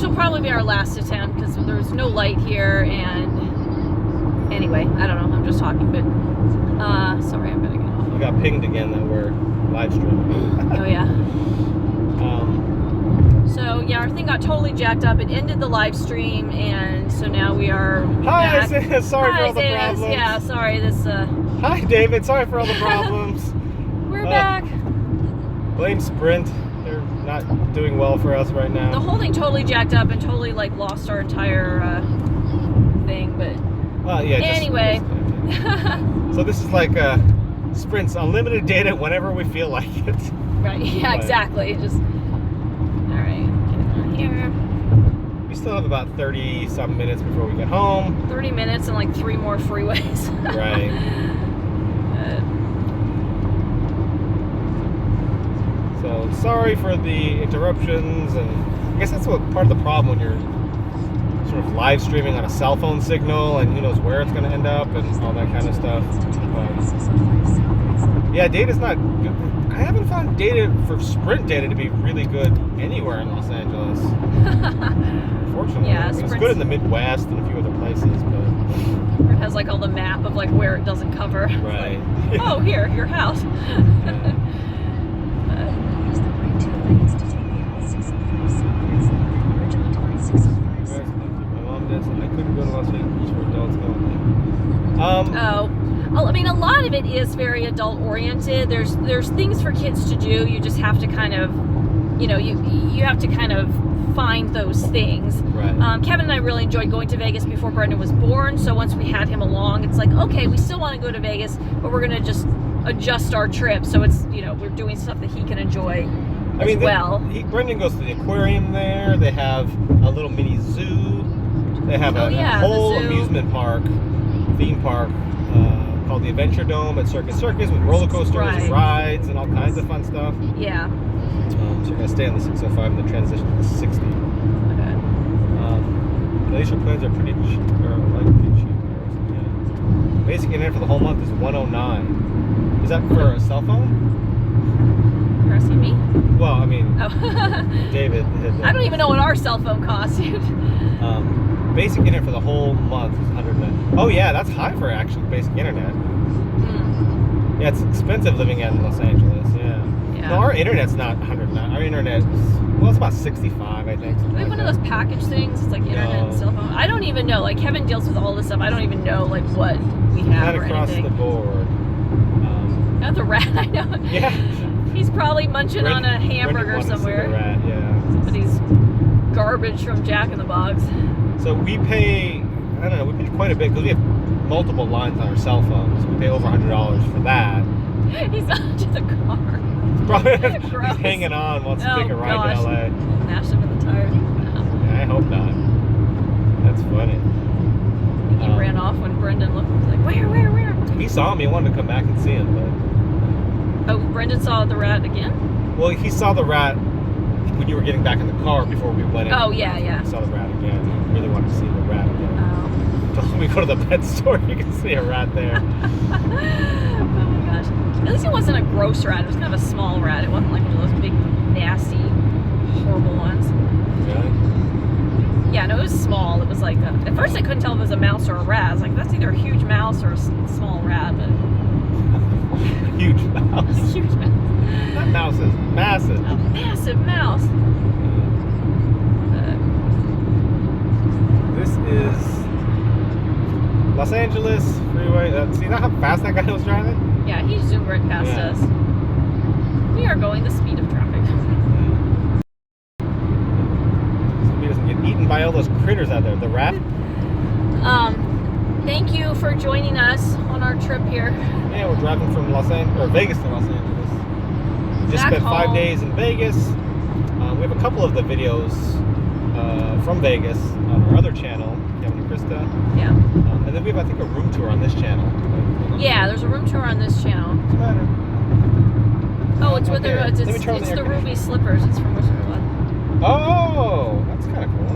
will probably be our last attempt because there's no light here, and anyway, I don't know, I'm just talking, but sorry, I'm gonna get off. You got pinged again that we're live streaming. Oh yeah. So yeah, our thing got totally jacked up. It ended the live stream, and so now we are Hi, back. sorry Hi, for all the Zayas. problems. Yeah, sorry, this Hi, David. Sorry for all the problems. we're back. Blame Sprint. They're not doing well for us right now. The whole thing totally jacked up and totally like lost our entire thing, but yeah. anyway. So this is like Sprint's unlimited data whenever we feel like it. Right. Yeah. But Exactly. Just all right. Get on here. we still have about 30-some minutes before we get home. 30 minutes and like 3 more freeways. Right. So sorry for the interruptions, and I guess that's what part of the problem when you're sort of live streaming on a cell phone signal, and who knows where it's going to end up and all that kind of stuff. Yeah, data's not good. I haven't found data for Sprint data to be really good anywhere in Los Angeles. Unfortunately, Yeah, it's good in the Midwest and a few other places, but it has like all the map of like where it doesn't cover. right. Like, oh, here, your house. Yeah. I couldn't go to Las Vegas for adults going there. I mean, a lot of it is very adult oriented. There's things for kids to do. You just have to kind of, you know, you have to kind of find those things. Right. Kevin and I really enjoyed going to Vegas before Brendan was born. So once we had him along, it's like, okay, we still want to go to Vegas, but we're gonna just adjust our trip so it's, you know, we're doing stuff that he can enjoy. Brendan goes to the aquarium there. They have a little mini zoo. They have a whole amusement park, theme park, called the Adventure Dome at Circus Circus with roller coasters and rides and all kinds of fun stuff. Yeah. So you're going to stay on the 605 and the transition to the 60. Okay. Glacier plans are pretty cheap. Yeah. Basic internet for the whole month is $109. Is that for a cell phone? You're asking me? Well, I mean, David. I don't even know what our cell phone costs, dude. Basic internet for the whole month is $109. Oh yeah, that's high for actual basic internet. Mm. Yeah, it's expensive living in Los Angeles. Yeah. No, our internet's not $109. Our internet is, well, it's about $65, I think. We have one of those package things. It's like internet and cell phone. I don't even know. Like Kevin deals with all this stuff. I don't even know like what we have or across anything. the board. Not the rat. I know. Yeah. He's probably munching on a hamburger somewhere. Rat, yeah. Somebody's garbage from Jack in the Box. So we pay, I don't know, we pay quite a bit because we have multiple lines on our cell phones. We pay over $100 for that. He's under the car. Probably he's hanging on, wants to take a ride to LA. Mashed him in the tires. Yeah, I hope not. That's funny. He ran off when Brendan looked. He was like, where? He saw me, wanted to come back and see him, but... Oh, Brendan saw the rat again? Well, he saw the rat when you were getting back in the car before we went in. Oh, yeah. He saw the rat again. He really wanted to see the rat again. Oh. So when we go to the pet store, you can see a rat there. Oh my gosh. At least it wasn't a gross rat. It was kind of a small rat. It wasn't like one of those big, nasty, horrible ones. Really? Yeah, no, it was small. It was like, at first I couldn't tell if it was a mouse or a rat. I was like, that's either a huge mouse or a small rat, but... Huge mouse. Huge mouse. That mouse is massive. A massive mouse. This is Los Angeles freeway. See how fast that guy was driving? Yeah, he zoomed right past us. We are going the speed of traffic. So he doesn't get eaten by all those critters out there. The rat? Thank you for joining us on our trip here. Yeah, we're driving from Vegas to Los Angeles. Just spent 5 days in Vegas. We have a couple of the videos from Vegas on our other channel, Kevin and Krista. Yeah. And then we have, I think, a room tour on this channel. Yeah, there's a room tour on this channel. What's the matter? Oh, it's with it's the ruby slippers. It's from Wizard of Oz. Oh, that's kind of cool.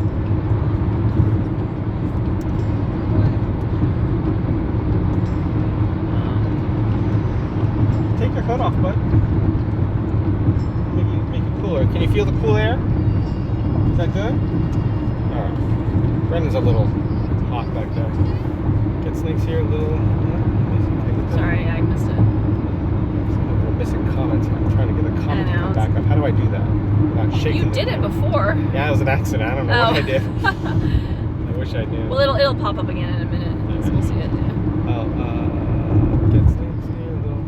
Take your hood off, bud. Make it cooler. Can you feel the cool air? Is that good? Alright. Brendan's a little hot back there. Get snakes here a little. Sorry, I missed it. We're missing comments. I'm trying to get a comment to come back up. How do I do that? Without shaking. You did it before. Yeah, it was an accident. I don't know what I did. I wish I knew. Well, it'll pop up again in a minute. Okay. We'll see it. Yeah. Oh, get snakes here a little.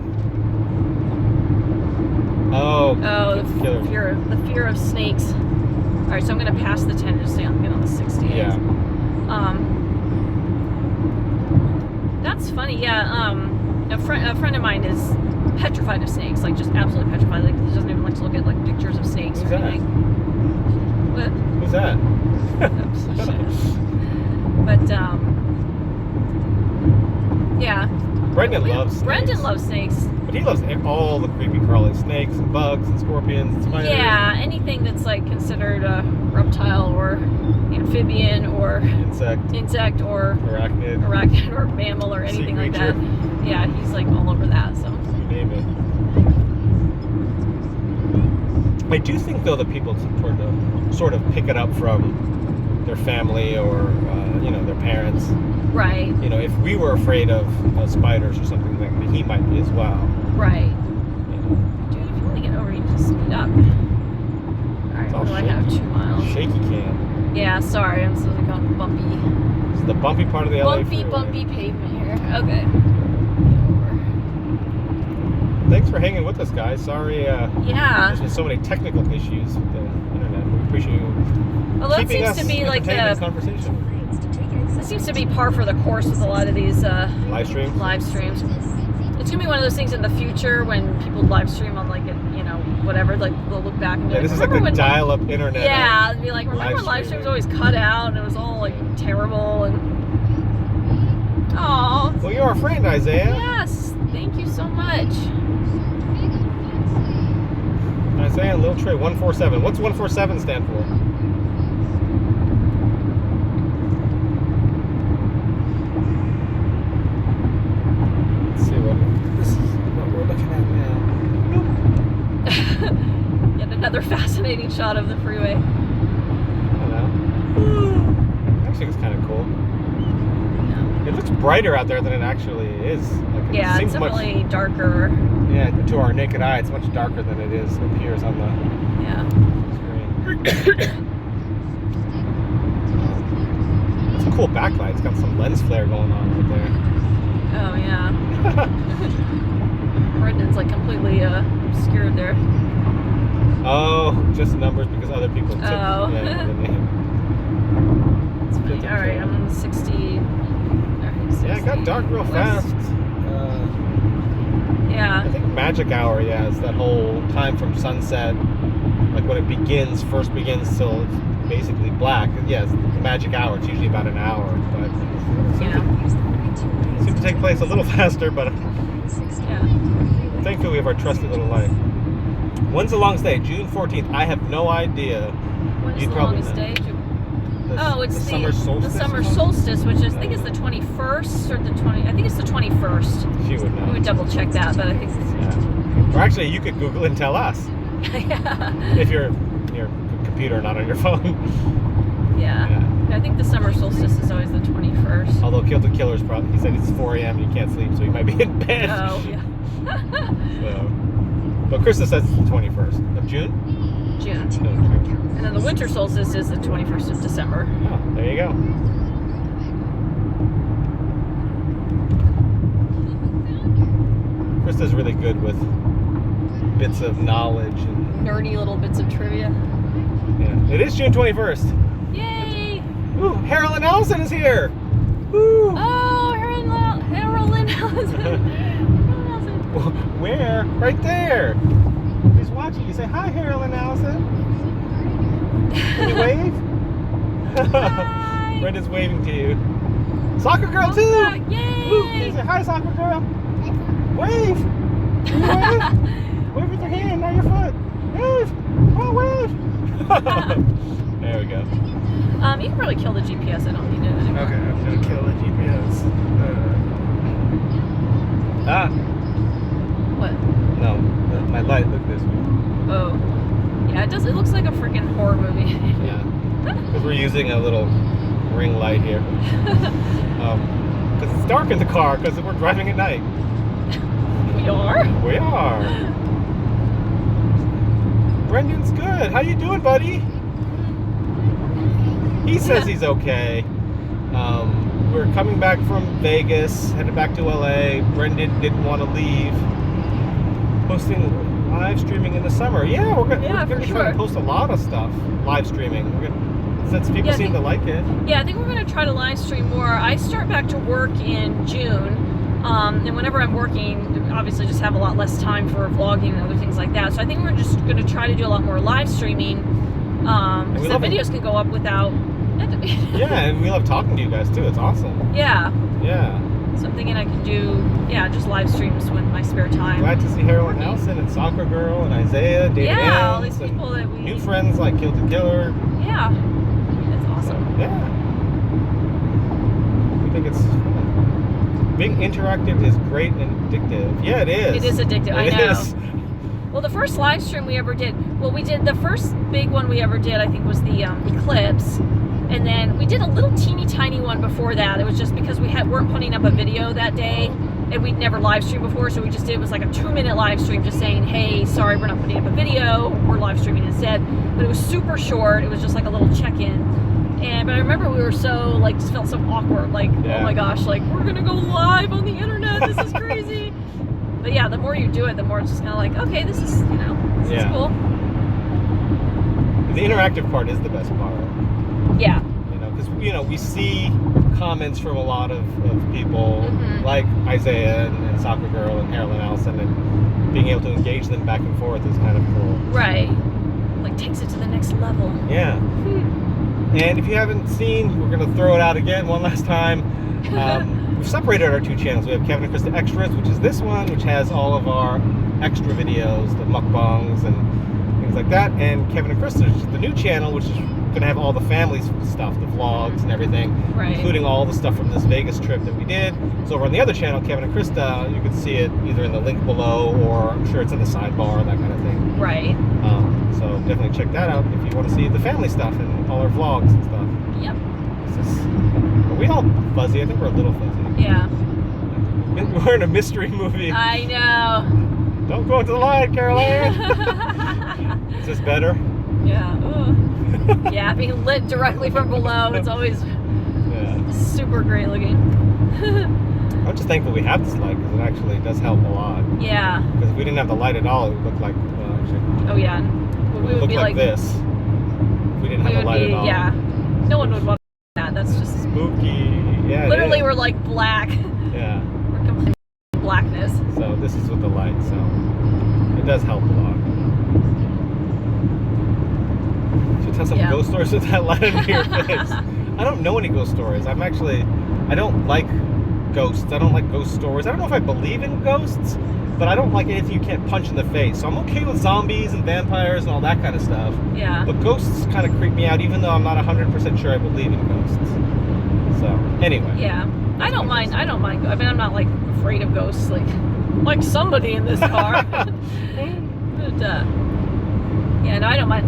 Oh, the fear of snakes. All right, so I'm gonna pass the 10 just stay on the 68. Yeah. That's funny. Yeah. A friend of mine is petrified of snakes, like just absolutely petrified. Like he doesn't even like to look at like pictures of snakes Who's or that? anything. What? Who's that? But yeah. Brendan loves snakes. Brendan loves snakes. But he loves all the creepy crawling snakes and bugs and scorpions and spiders. Yeah, anything that's like considered a reptile or amphibian or insect or arachnid or mammal or anything like that. Yeah, he's like all over that. So you name it. I do think though that people sort of pick it up from their family or their parents. Right. You know, if we were afraid of spiders or something like that, he might be as well. Right. You know. Dude, if you want to get over, you just speed up. Alright, what do I have? 2 miles. Shaky cam. Yeah, sorry, I'm still like on bumpy. This is the bumpy part of the LA freeway. Bumpy pavement here. Okay. Thanks for hanging with us, guys. Sorry, yeah. There's been so many technical issues with the internet. We appreciate you keeping us entertained in conversation. That seems to be par for the course with a lot of these live streams. It's gonna be one of those things in the future when people live stream on like whatever, like they'll look back and be like, this is like the dial-up internet. Yeah, and be like, remember when live streams always cut out and it was all like terrible and oh. Well, you're our friend, Isaiah. Yes, thank you so much. Isaiah and Lil Trey 147. What's 147 stand for? Another fascinating shot of the freeway. I don't know. Actually, it's kind of cool. Yeah. It looks brighter out there than it actually is. Like, yeah, it's definitely darker. Yeah, to our naked eye, it's much darker than it appears on the screen. It's a cool backlight. It's got some lens flare going on right there. Oh, yeah. Brendan's like completely obscured there. Oh, just numbers because other people took the name. That's funny. Alright, I'm on 60. Yeah, it got dark real fast. Yeah. I think magic hour, is that whole time from sunset, like when it first begins till it's basically black. Yeah, it's the magic hour. It's usually about an hour, but it seems to take place a little faster, but thankfully we have our trusty little light. When's the longest day? June 14th. I have no idea. When's the longest day? It's the summer solstice. The summer solstice, which is, I think it's the 21st or the 20. I think it's the 21st. She would know. We would double check that, but I think. Or actually, you could Google it and tell us. If you're your computer, not on your phone. Yeah. I think the summer solstice is always the 21st. Although Kill the Killer's probably, he said it's 4 a.m. and you can't sleep, so you might be in bed. Oh yeah. But Krista says it's the 21st of June? June. And then the winter solstice is the 21st of December. Oh, there you go. Krista's really good with bits of knowledge and nerdy little bits of trivia. Yeah. It is June 21st. Yay! Ooh, Harold Allison is here! Woo! Oh, Harold Allison! Where? Right there. He's watching. You say, hi, Harold and Allison. Can you wave? Hi. Brenda's waving to you. Soccer girl, too. Yay. Woo. Can you say, hi, soccer girl. Wave. Can you wave? Wave with your hand, not your foot. Wave. Come on, wave. There we go. You can probably kill the GPS. I don't need it anymore. Okay, I'm going to kill the GPS. What? No, my light. Look this way. Oh. Yeah, it does. It looks like a freaking horror movie. Yeah. Because we're using a little ring light here. Because it's dark in the car because we're driving at night. We are? We are. Brendan's good. How you doing, buddy? He says he's okay. We're coming back from Vegas, headed back to LA. Brendan didn't want to leave. Posting live streaming in the summer. Yeah, we're gonna try to post a lot of stuff live streaming. Since people seem to like it. Yeah, I think we're going to try to live stream more. I start back to work in June, and whenever I'm working, obviously just have a lot less time for vlogging and other things like that. So I think we're just going to try to do a lot more live streaming, so the videos can go up without... Yeah, and we love talking to you guys too. It's awesome. Yeah. Yeah. So I'm thinking I can do, just live streams with my spare time. Glad to see Harold and Allison and Soccer Girl and Isaiah, David all these people that we... New friends like Kill the Killer. Yeah. That's awesome. Yeah. We think it's fun. Being interactive is great and addictive. Yeah, it is. It is addictive, I know. It is. Well, the first live stream we ever did, the first big one we ever did, I think, was the eclipse. And then we did a little teeny tiny one before that. It was just because we weren't putting up a video that day, and we'd never live streamed before, so we just did, it was like a 2-minute live stream just saying, hey, sorry, we're not putting up a video, we're live streaming instead. But it was super short. It was just like a little check-in. But I remember we were so, just felt so awkward, oh my gosh, we're gonna go live on the internet, this is crazy. But yeah, the more you do it, the more it's just kind of okay, this is, this is cool. The interactive part is the best part. Yeah. Because, we see comments from a lot of people, like Isaiah and Soccer Girl and Harold and Allison, and being able to engage them back and forth is kind of cool. Right. Takes it to the next level. Yeah. And if you haven't seen, we're going to throw it out again one last time. We've separated our two channels. We have Kevin and Krista Extras, which is this one, which has all of our extra videos, the mukbangs and things like that. And Kevin and Krista, which is the new channel, which is going to have all the family stuff, the vlogs and everything, including all the stuff from this Vegas trip that we did. So over on the other channel, Kevin and Krista, you can see it either in the link below, or I'm sure it's in the sidebar, that kind of thing. Right. So definitely check that out if you want to see the family stuff and all our vlogs and stuff. Yep. Are we all fuzzy? I think we're a little fuzzy. Yeah. We're in a mystery movie. I know. Don't go into the light, Caroline. Is this better? Yeah. Yeah, being lit directly from below, it's always super great looking. I'm just thankful we have this light, because it actually does help a lot. Yeah. Because if we didn't have the light at all, it would look like, oh yeah. We would look like this. If we didn't have the light at all. Yeah. No one would want that. That's just spooky. Yeah. Literally, we're like black. Yeah. We're complete blackness. So this is with the light, so it does help a lot. Should tell some ghost stories with that light in your face. I don't know any ghost stories. I don't like ghosts. I don't like ghost stories. I don't know if I believe in ghosts, but I don't like anything you can't punch in the face. So I'm okay with zombies and vampires and all that kind of stuff. Yeah. But ghosts kind of creep me out, even though I'm not 100% sure I believe in ghosts. So anyway. Yeah. I don't mind. I mean, I'm not afraid of ghosts, like somebody in this car. But yeah, no, I don't mind.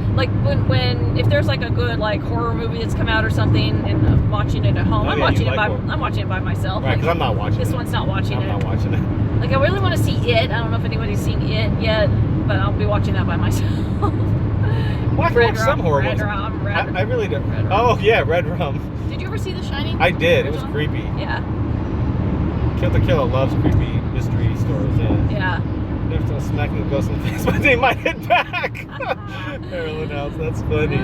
If there's a good horror movie that's come out or something, and I'm watching it at home. I'm watching it by myself. Right, because I'm not watching it. This one's not watching it. I'm not watching it. I really want to see It. I don't know if anybody's seen It yet, but I'll be watching that by myself. Well, I watch some horror movies. I really do. Oh yeah, Red Rum. Did you ever see The Shining? I did. It was creepy. Yeah. Kill the Killer loves creepy mystery stories. Yeah. Yeah. They're still smacking the ghost in the face, but they might hit back. Marilyn House, that's funny.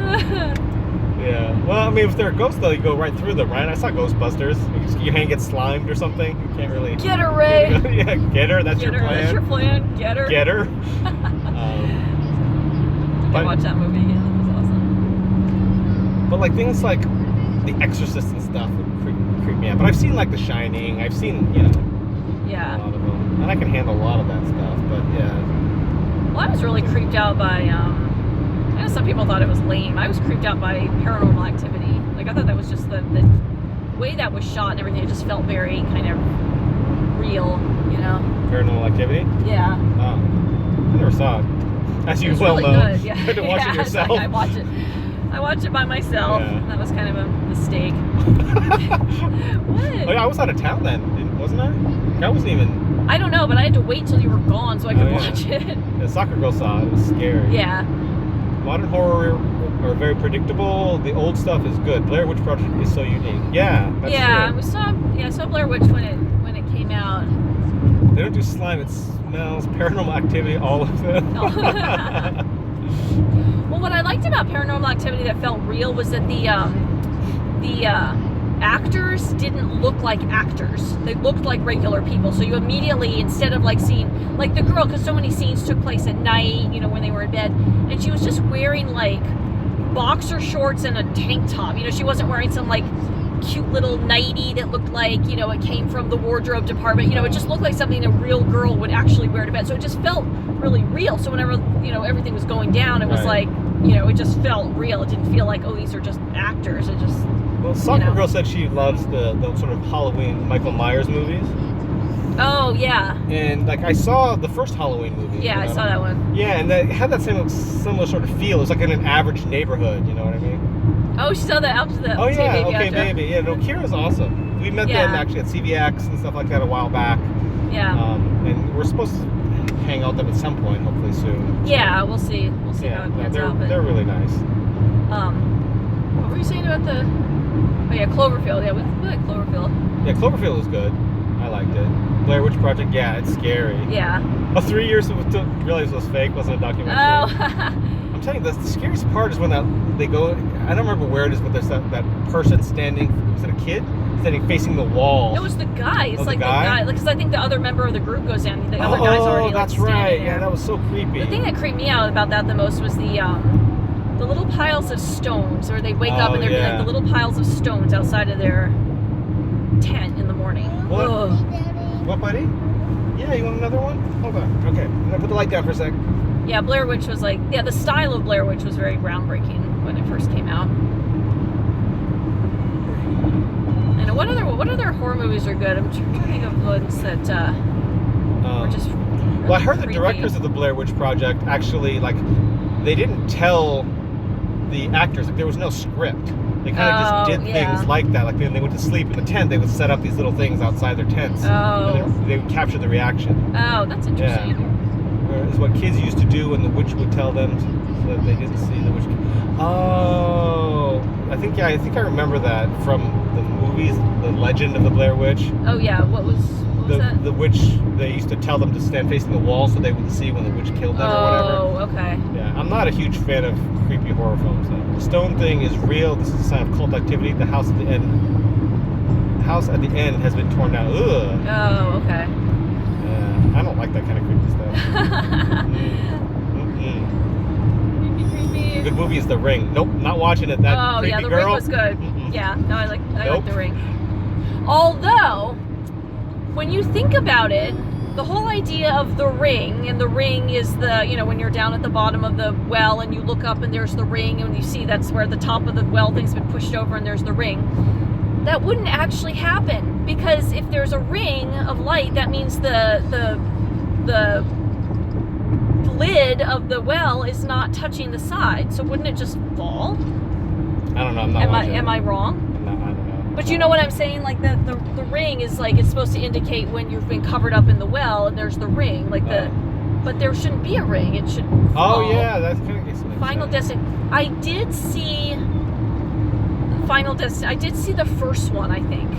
Yeah. Well, I mean, if they're a ghost, though, you go right through them, right? I saw Ghostbusters. Your hand gets slimed or something. You can't really... Get her, Ray! Yeah, get her. That's your plan. That's your plan. Get her. Get her. I watched that movie again. That was awesome. But, things like The Exorcist and stuff would creep me out. But I've seen, The Shining. I've seen, yeah. a lot of them. And I can handle a lot of that stuff, but yeah. Well, I was really creeped out by, I know some people thought it was lame. I was creeped out by Paranormal Activity. I thought that was just the way that was shot and everything. It just felt very kind of real, Paranormal Activity? Yeah. Oh. I never saw it. As you well really know. Good. Yeah. You had to watch it yourself. I watch it. I watched it by myself. Yeah. That was kind of a mistake. What? Oh, yeah, I was out of town then, wasn't I? I wasn't even... I don't know, but I had to wait till you were gone so I could watch it. The soccer girl saw it. It was scary. Yeah. Modern horror are very predictable. The old stuff is good. Blair Witch Project is so unique. Yeah, that's true. I saw Blair Witch when it came out. They don't do slime. It smells Paranormal Activity, all of it. Well, what I liked about Paranormal Activity that felt real was that the actors didn't look like actors. They looked like regular people. So you immediately, instead of like seeing, like the girl, because so many scenes took place at night, you know, when they were in bed, and she was just wearing like boxer shorts and a tank top. You know, she wasn't wearing some like cute little nightie that looked like, you know, it came from the wardrobe department. You know, it just looked like something a real girl would actually wear to bed. So it just felt really real. So whenever, you know, everything was going down, it was like, you know, it just felt real. It didn't feel like, oh, these are just actors. It just... Well, Soccer Girl said she loves the sort of Halloween Michael Myers movies. Oh, yeah. And, like, I saw the first Halloween movie. Yeah, I saw that one. Yeah, and it had that similar sort of feel. It was like in an average neighborhood, you know what I mean? Oh, she saw that out to the... Oh, yeah, Okay Baby. Yeah, no, Kira's awesome. We met them, actually, at CVX and stuff like that a while back. Yeah. And we're supposed to hang out with them at some point, hopefully soon. Yeah, we'll see. We'll see how it pans out. They're really nice. What were you saying about the... Oh, yeah, Cloverfield. Yeah, we like Cloverfield. Yeah, Cloverfield was good. I liked it. Blair Witch Project, yeah, it's scary. Yeah. Oh, 3 years to realize it was fake, wasn't a documentary. Oh. I'm telling you, the scariest part is when they go, I don't remember where it is, but there's that person standing, is it a kid? Standing facing the wall. No, it's the guy. It's like the guy. Because I think the other member of the group goes down. The other guy's already that's right. Yeah, that was so creepy. The thing that creeped me out about that the most was the little piles of stones, or they wake up and there'd be like the little piles of stones outside of their tent in the morning. What? What, buddy? Yeah, you want another one? Hold on. Okay, I'm gonna put the light down for a sec. Yeah, Blair Witch was like, the style of Blair Witch was very groundbreaking when it first came out. And what other horror movies are good? I'm trying to think of ones that were just really well, I heard creepy. The directors of the Blair Witch Project actually, like, they didn't tell the actors, like, there was no script. They kind of just did things like that. Like, when they went to sleep in the tent, they would set up these little things outside their tents. And they would capture the reaction. Oh, that's interesting. Yeah. Whereas what kids used to do when the witch would tell them so that they didn't see the witch. Oh, I think I remember that from the movies, The Legend of the Blair Witch. Oh yeah, what was that? The witch, they used to tell them to stand facing the wall so they wouldn't see when the witch killed them or whatever. Oh, okay. Yeah, I'm not a huge fan of creepy horror films though. The stone thing is real. This is a sign of cult activity. The house at the end has been torn down. Ugh. Oh, okay. I don't like that kind of creepy stuff. Creepy. Good movie is The Ring. Nope, not watching it. That creepy The girl. Ring was good. Yeah, no, I like The Ring. Although, when you think about it, the whole idea of the ring, and the ring is the, you know, when you're down at the bottom of the well and you look up and there's the ring, and you see that's where the top of the well thing's been pushed over and there's the ring. That wouldn't actually happen, because if there's a ring of light, that means the lid of the well is not touching the side. So wouldn't it just fall? I don't know. I'm not watching. Am I wrong? I don't know. But you know what I'm saying? Like the ring is like, it's supposed to indicate when you've been covered up in the well, and there's the ring. Like but there shouldn't be a ring. It should fall. Oh yeah, that's kind of makes sense. Final Destination. I did see Final Destination. I did see the first one, I think.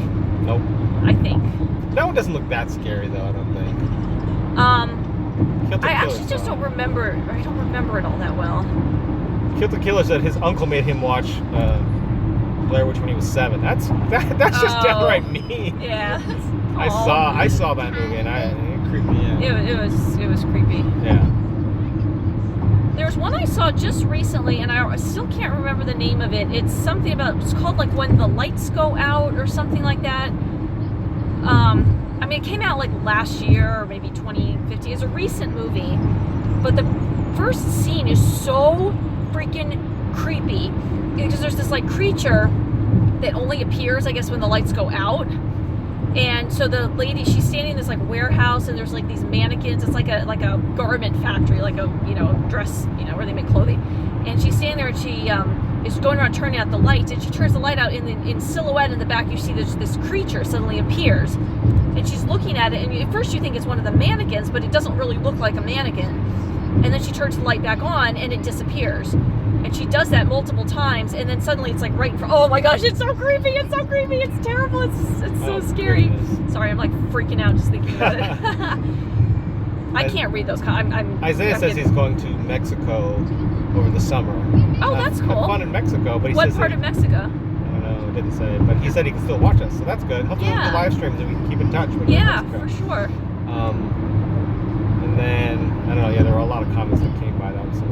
Nope. I think. That one doesn't look that scary though, I don't think. I actually just don't remember. I don't remember it all that well. Kill the Killer said his uncle made him watch Blair Witch when he was 7. That's just downright mean. Yeah. I saw that movie and it creeped me out. It was creepy. Yeah. There's one I saw just recently, and I still can't remember the name of it. It's something about, it's called like When the Lights Go Out or something like that. I mean, it came out like last year or maybe 2015. It's a recent movie, but the first scene is so freaking creepy because there's this like creature that only appears, I guess, when the lights go out. And so the lady, she's standing in this like warehouse, and there's like these mannequins. It's like a garment factory, like a, you know, dress, you know, where they make clothing. And she's standing there, and is going around turning out the lights, and she turns the light out, and in silhouette in the back, you see this creature suddenly appears, and she's looking at it, and at first you think it's one of the mannequins, but it doesn't really look like a mannequin. And then she turns the light back on, and it disappears. And she does that multiple times, and then suddenly it's like right in front. Oh my gosh, it's so creepy! It's so creepy! It's terrible! It's so scary. Goodness. Sorry, I'm like freaking out just thinking about it. I can't read those. Isaiah says he's going to Mexico over the summer. Oh, that's cool. Have fun in Mexico, but he what says part of Mexico? I don't know. Didn't say, but he said he can still watch us, so that's good. Hopefully, we'll do live streams and we can keep in touch. When yeah, for sure. And then I don't know. Yeah, there were a lot of comments that came by that. So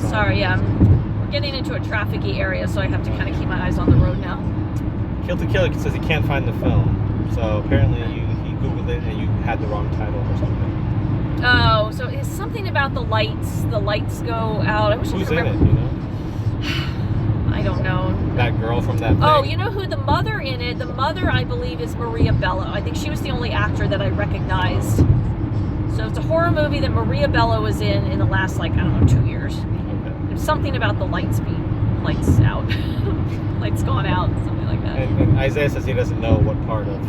sorry, yeah. We're getting into a trafficy area, so I have to kind of keep my eyes on the road now. Kill to Kill says he can't find the film, so apparently he googled it and you had the wrong title or something. Oh, so it's something about the lights. The lights go out. I wish Who's I could remember. in it? Do you know? I don't know. That girl from that thing? Oh, you know who the mother in it? The mother, I believe, is Maria Bello. I think she was the only actor that I recognized. So it's a horror movie that Maria Bello was in the last, like, I don't know, 2 years. Okay. There's something about the lights out. Lights gone out, something like that. And Isaiah says he doesn't know what part of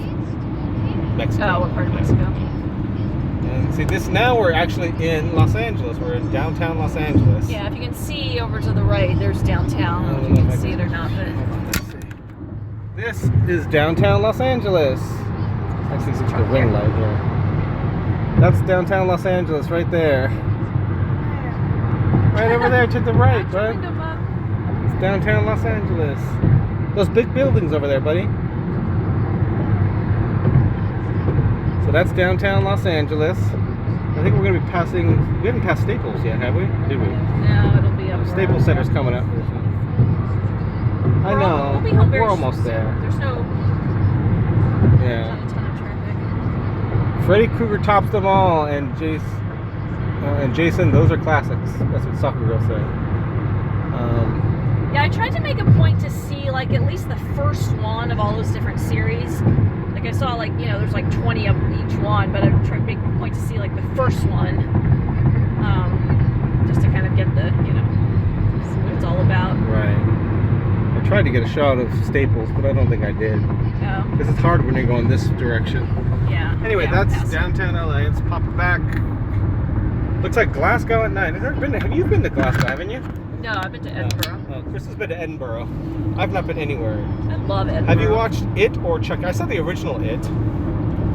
Mexico. Oh, what part of Mexico? And see, now we're actually in Los Angeles. We're in downtown Los Angeles. Yeah, if you can see over to the right, there's downtown. I don't know if you can see it or not, but... Hold on, let's see. This is downtown Los Angeles. Actually, it's a ring light here. That's downtown Los Angeles right there. Right over there to the right, bud. It's downtown Los Angeles. Those big buildings over there, buddy. So that's downtown Los Angeles. I think we're going to be passing... We haven't passed Staples yet, have we? Did we? No, it'll be up. Staples Center's coming up. I know. We're almost there. There's no... Yeah. Not a ton of traffic. Freddy Krueger tops them all, and Jason, those are classics. That's what Soccer Girl said. Yeah, I tried to make a point to see, like, at least the first one of all those different series. Like, I saw, like, you know, there's like 20 of each one, but I tried to make a point to see, like, the first one. Just to kind of get the, you know, see what it's all about. Right. I tried to get a shot of Staples, but I don't think I did. Oh. Because it's hard when you're going this direction. Yeah. Anyway, yeah, that's downtown LA. Let's pop it back. Looks like Glasgow at night. Have you been to Glasgow, haven't you? No, I've been to Edinburgh. Chris has been to Edinburgh. I've not been anywhere. I love Edinburgh. Have you watched It or Chucky? I saw the original It.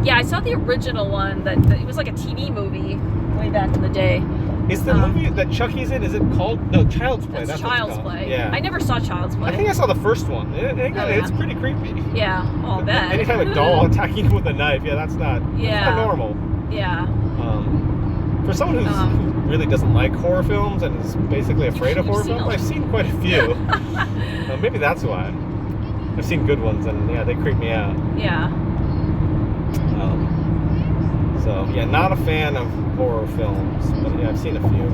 Yeah, I saw the original one. That it was like a TV movie way back in the day. Is the movie that Chucky's in, is it called? No, Child's Play. That's Child's Play. Yeah. I never saw Child's Play. I think I saw the first one. It's pretty creepy. Yeah, I'll bet. Anytime a doll attacking you with a knife, that's not normal. Yeah. For someone who really doesn't like horror films and is basically afraid of horror films, I've seen quite a few. Maybe that's why. I've seen good ones, and they creep me out. Yeah. So not a fan of horror films, but I've seen a few.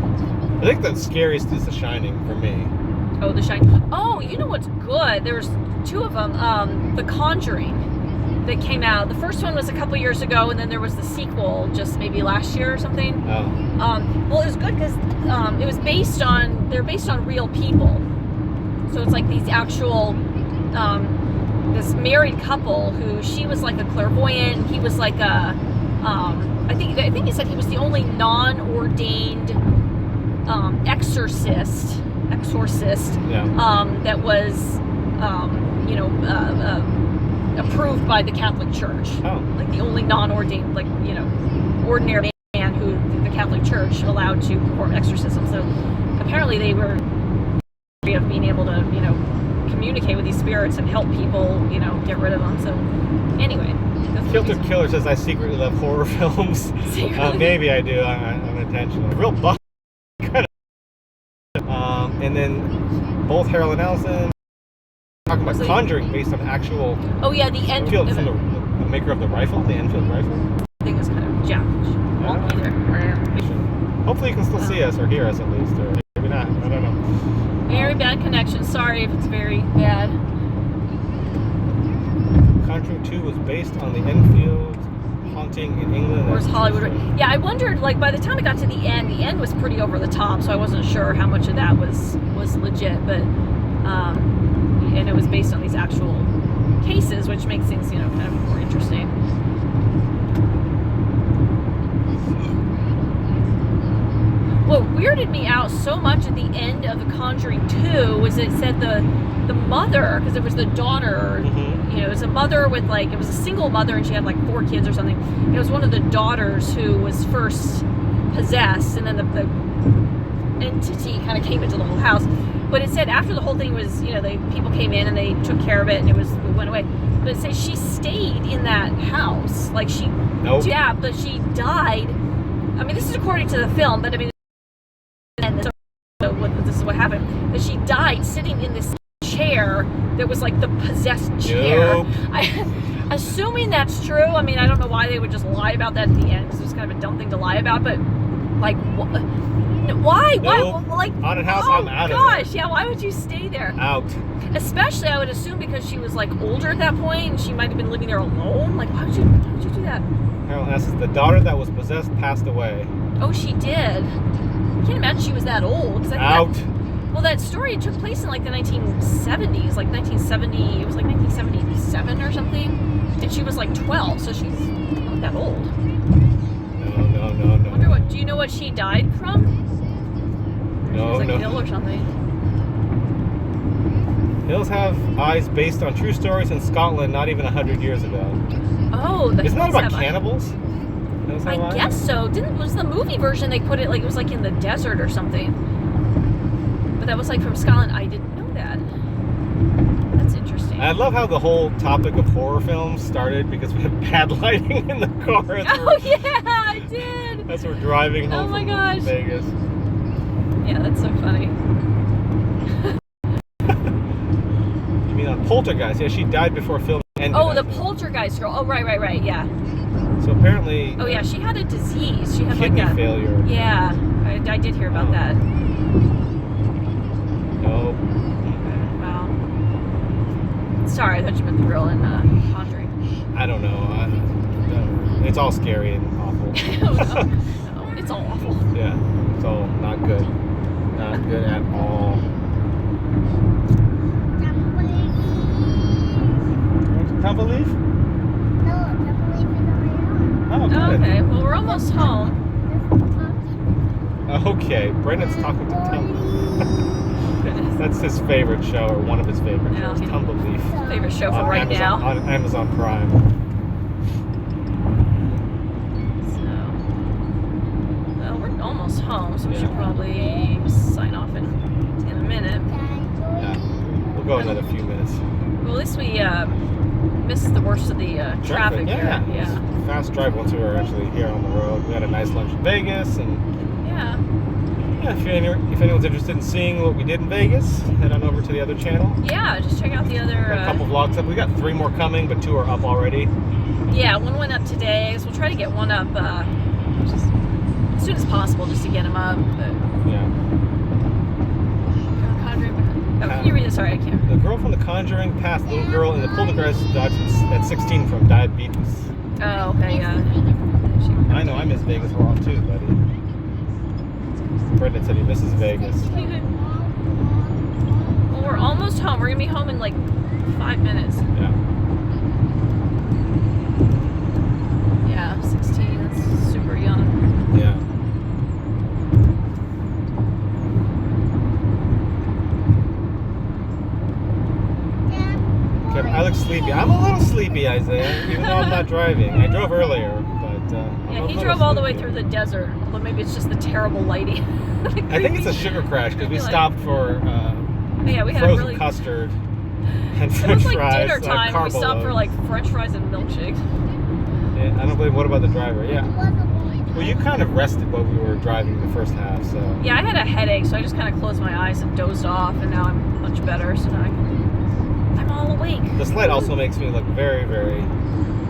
I think the scariest is The Shining for me. Oh, The Shining. Oh, you know what's good? There's two of them. The Conjuring that came out. The first one was a couple years ago, and then there was the sequel just maybe last year or something. Oh. Well, it was good because it was based on real people. So it's like these actual this married couple who she was like a clairvoyant, and he was like a I think he said he was the only non-ordained exorcist that was approved by the Catholic Church. Oh. Like the only non-ordained, ordinary man who the Catholic Church allowed to perform exorcism. So apparently they were of being able to, communicate with these spirits and help people, get rid of them. So anyway. Kilter Killer says I secretly love horror films. Maybe I do unintentionally. Real buff. And then both Harold and Allison talking about Conjuring based on actual. Oh yeah, the Enfield from the maker of the rifle, the Enfield rifle. I think it's kind of wonky there. Hopefully you can still see us or hear us at least, or maybe not. I don't know. Very bad connection. Sorry if it's very bad. Conjuring 2 was based on the Enfield haunting in England. Where's Hollywood? Yeah, I wondered, by the time I got to the end was pretty over the top, so I wasn't sure how much of that was legit, but and it was based on these actual cases, which makes things, you know, kind of more interesting. What weirded me out so much at the end of The Conjuring 2 was it said the mother, because it was the daughter, you know, it was a mother with like, it was a single mother and she had like 4 kids or something. It was one of the daughters who was first possessed, and then the entity kind of came into the whole house. But it said after the whole thing was, you know, people came in and they took care of it and it went away. But it says she stayed in that house. Like she, yeah, but she died. I mean, this is according to the film, but I mean, this is what happened. That she died sitting in this chair that was like the possessed chair. Assuming that's true, I mean, I don't know why they would just lie about that at the end, because it was kind of a dumb thing to lie about, but like, why? Nope. Why? Like, haunted house, I'm out of it. Gosh, yeah, why would you stay there? Out. Especially, I would assume, because she was like older at that point, and she might have been living there alone. Like, why would you do that? Carol asks, the daughter that was possessed passed away. Oh, she did. I can't imagine she was that old. Out. Well, that story took place in like the 1970s, like 1970, it was like 1977 or something, and she was like 12, so she's not that old. No. I wonder what, do you know what she died from? No, she was like ill or something. Hills have eyes based on true stories in Scotland not even 100 years ago. Oh, the Isn't that about cannibals? I guess so. Was the movie version they put it like it was like in the desert or something? But that was like from Scotland. I didn't know that. That's interesting. I love how the whole topic of horror films started because we had bad lighting in the car. Oh yeah, I did. As we're driving home from Vegas. Yeah, that's so funny. You mean on Poltergeist? Yeah, she died before filming ended. Oh, the Poltergeist girl. Oh, right, yeah. So apparently. Oh yeah, she had a disease. She had kidney like failure. Yeah, I did hear about that. No. Wow. Sorry, I thought you meant the girl in Conjuring. I don't know. It's all scary and awful. No, it's all awful. Yeah, it's all not good. Not good at all. Tumble leaf? Oh, good. Okay, well, we're almost home. Okay, Brendan's talking to Tumble. That's his favorite show, or one of his favorite shows, Tumbleleaf. Favorite show for right now. On Amazon Prime. So, well, we're almost home, so we should probably sign off in a minute. Yeah, we'll go another few minutes. Well, at least we missed the worst of the traffic here. Yeah. Fast drive once we were actually here on the road. We had a nice lunch in Vegas, and yeah, if anyone's interested in seeing what we did in Vegas, head on over to the other channel. Yeah, just check out the other. A couple vlogs up. We got 3 more coming, but 2 are up already. Yeah, one went up today, so we'll try to get one up just as soon as possible, just to get them up. But... Yeah. Oh, can you read this? Sorry, I can't. The girl from The Conjuring passed little girl in the Poltergeist at 16 from diabetes. Oh, okay, yeah. I know, I miss Vegas a lot too, buddy. Brendan said he misses Vegas. Well, we're almost home. We're going to be home in like 5 minutes. Yeah. Yeah, 16. That's super young. Yeah. I look sleepy. I'm a little sleepy, Isaiah, even though I'm not driving. I drove earlier, but yeah, he drove all the way through the desert. Although maybe it's just the terrible lighting. I think it's a sugar crash because we stopped for we had frozen really... custard and French fries. It was like dinner time. And we stopped for like French fries and milkshake. Yeah, I don't believe. What about the driver? Yeah. Well, you kind of rested while we were driving the first half, so. Yeah, I had a headache, so I just kind of closed my eyes and dozed off, and now I'm much better. So now I'm all awake. This light also makes me look very, very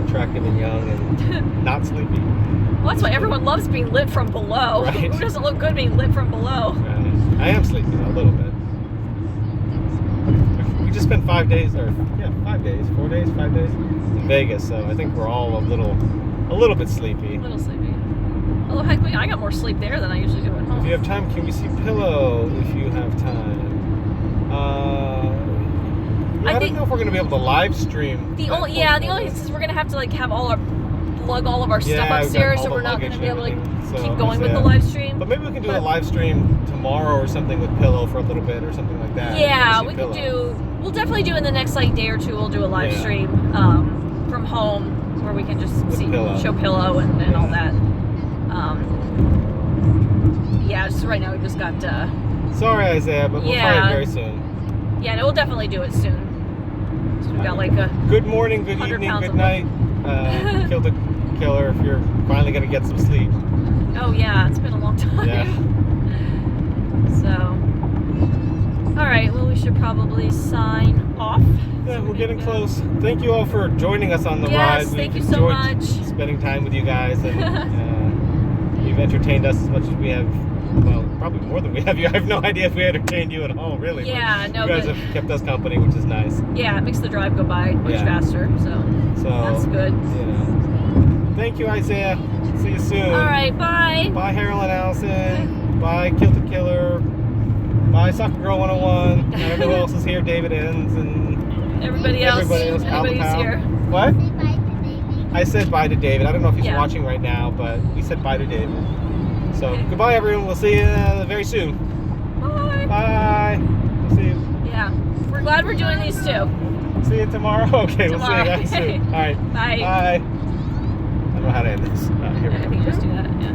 attractive and young and not sleepy. Well, that's why everyone loves being lit from below. Right. Who doesn't look good being lit from below? Right. I am sleepy a little bit. We just spent 5 days, or 5 days, 4 days, 5 days in Vegas, so I think we're all a little bit sleepy. A little sleepy. Although, heck, I got more sleep there than I usually do at home. If you have time, can we see Pillow if you have time? I don't know if we're going to be able to live stream. The only thing is we're going to have to like have lug all of our stuff upstairs, so we're not going to be able to keep going with the live stream. But maybe we can do a live stream tomorrow or something with Pillow for a little bit or something like that. Yeah, we can do. We'll definitely do in the next like day or two. We'll do a live stream from home where we can just show Pillow and all that. Yeah, just right now we just got. Sorry, Isaiah, but we'll try it very soon. Yeah, no, we'll definitely do it soon. So we got like a good morning, good evening, good night. Kill the killer if you're finally gonna get some sleep. Oh yeah, it's been a long time. Yeah. So, all right. Well, we should probably sign off. Yeah, we're getting close. Thank you all for joining us on the ride. Yes, thank you so much. Spending time with you guys, and you've entertained us as much as we have. Well, probably more than we have you. I have no idea if we entertained you at all, really. Yeah, no. You guys have kept us company, which is nice. Yeah, it makes the drive go by much faster. So that's good. Thank you, Isaiah. See you soon. All right, bye. Bye, Harold and Allison. Bye, Kill the Killer. Bye, Soccer Girl 101. I don't know who else is here. David Enns and everybody else. Everybody's here. What? I said bye to David. I don't know if he's watching right now, but we said bye to David. So, goodbye, everyone. We'll see you very soon. Bye. Bye. We'll see you. Yeah. We're glad we're doing these too. See you tomorrow? Okay, we'll see you guys soon. All right. Bye. Bye. I don't know how to end this. Here we go. I think just do that, yeah.